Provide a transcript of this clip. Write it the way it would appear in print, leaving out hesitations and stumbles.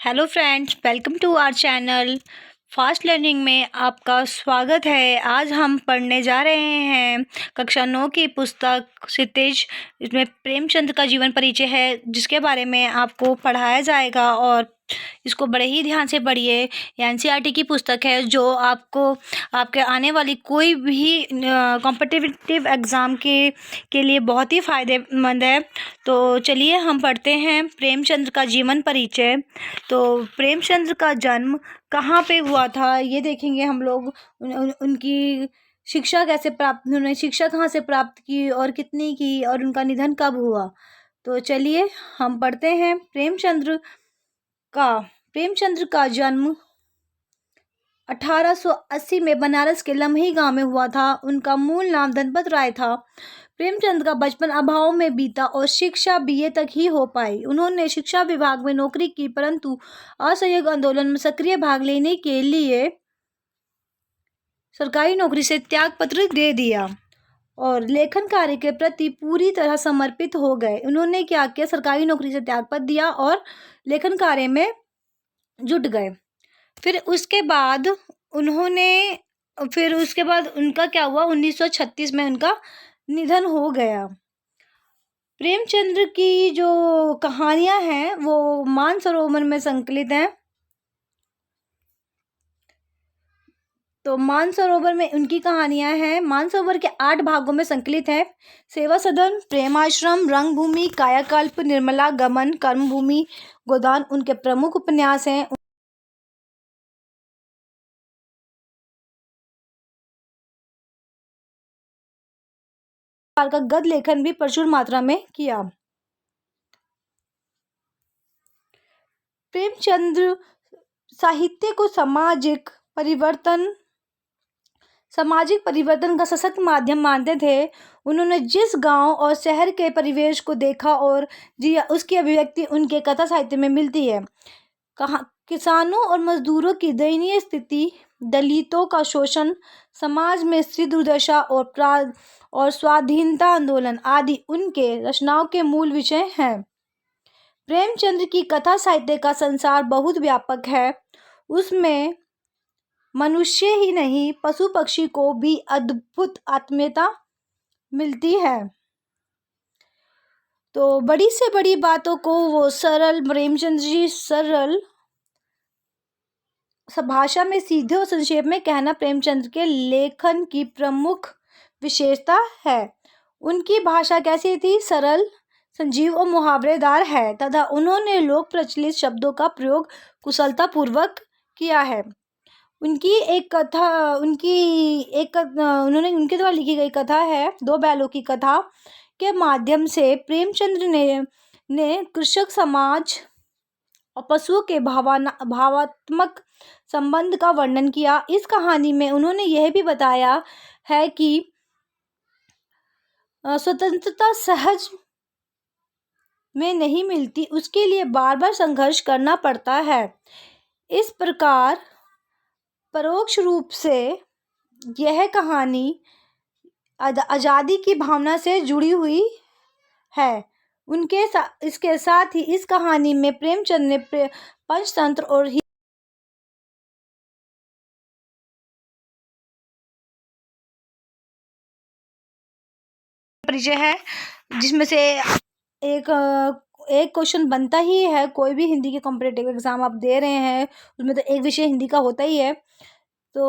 Hello friends, welcome to our channel fast learning में आपका स्वागत है। आज हम पढ़ने जा रहे हैं कक्षा 9 की पुस्तक क्षितिज। इसमें प्रेमचंद का जीवन परिचय है, जिसके बारे में आपको पढ़ाया जाएगा और इसको बड़े ही ध्यान से पढ़िए। एनसीईआरटी की पुस्तक है, जो आपको आपके आने वाली कोई भी कॉम्पिटिटिव एग्ज़ाम के लिए बहुत ही फ़ायदेमंद है। तो चलिए हम पढ़ते हैं प्रेमचंद का जीवन परिचय। तो प्रेमचंद का जन्म कहाँ पे हुआ था, ये देखेंगे हम लोग। उनकी शिक्षा कैसे प्राप्त, उन्होंने शिक्षा कहाँ से प्राप्त की और कितनी की, और उनका निधन कब हुआ। तो चलिए हम पढ़ते हैं। प्रेमचंद्र का जन्म 1880 में बनारस के लम्ही गांव में हुआ था। उनका मूल नाम धनपत राय था। प्रेमचंद का बचपन अभाव में बीता और शिक्षा बीए तक ही हो पाई। उन्होंने शिक्षा विभाग में नौकरी की, परंतु असहयोग आंदोलन में सक्रिय भाग लेने के लिए सरकारी नौकरी से त्यागपत्र दे दिया और लेखन कार्य के प्रति पूरी तरह समर्पित हो गए। उन्होंने क्या किया, सरकारी नौकरी से त्यागपत्र दिया और लेखन कार्य में जुट गए। फिर उसके बाद उनका क्या हुआ, 1936 में उनका निधन हो गया। प्रेमचंद्र की जो कहानियां हैं वो मानसरोवर में संकलित हैं। तो मानसरोवर में उनकी कहानियां हैं, मानसरोवर के 8 भागों में संकलित है। सेवा सदन, प्रेमाश्रम, रंगभूमि, कायाकल्प, निर्मला, गमन, कर्मभूमि, गोदान उनके प्रमुख उपन्यास हैं। का गद्य लेखन भी प्रचुर मात्रा में किया। प्रेमचंद्र साहित्य को सामाजिक परिवर्तन का सशक्त माध्यम मानते थे। उन्होंने जिस गांव और शहर के परिवेश को देखा और जिया, उसकी अभिव्यक्ति उनके कथा साहित्य में मिलती है। किसानों और मजदूरों की दयनीय स्थिति, दलितों का शोषण, समाज में स्त्री दुर्दशा और स्वाधीनता आंदोलन आदि उनके रचनाओं के मूल विषय हैं। प्रेमचंद्र की कथा साहित्य का संसार बहुत व्यापक है। उसमें मनुष्य ही नहीं, पशु पक्षी को भी अद्भुत आत्मीयता मिलती है। तो बड़ी से बड़ी बातों को वो प्रेमचंद्र जी सरल भाषा में सीधे और संक्षेप में कहना प्रेमचंद्र के लेखन की प्रमुख विशेषता है। उनकी भाषा कैसी थी, सरल, संजीव और मुहावरेदार है तथा उन्होंने लोक प्रचलित शब्दों का प्रयोग कुशलता पूर्वक किया है। उन्होंने उनके द्वारा लिखी गई कथा है दो बैलों की कथा के माध्यम से प्रेमचंद्र ने कृषक समाज और पशुओं के भावात्मक संबंध का वर्णन किया। इस कहानी में उन्होंने यह भी बताया है कि स्वतंत्रता सहज में नहीं मिलती, उसके लिए बार बार संघर्ष करना पड़ता है। इस प्रकार परोक्ष रूप से यह कहानी आज़ादी की भावना से जुड़ी हुई है। इसके साथ ही इस कहानी में प्रेमचंद ने पंचतंत्र और परिचय है, जिसमें से एक क्वेश्चन बनता ही है। कोई भी हिंदी के कॉम्पिटिटिव एग्जाम आप दे रहे हैं उसमें तो एक विषय हिंदी का होता ही है। तो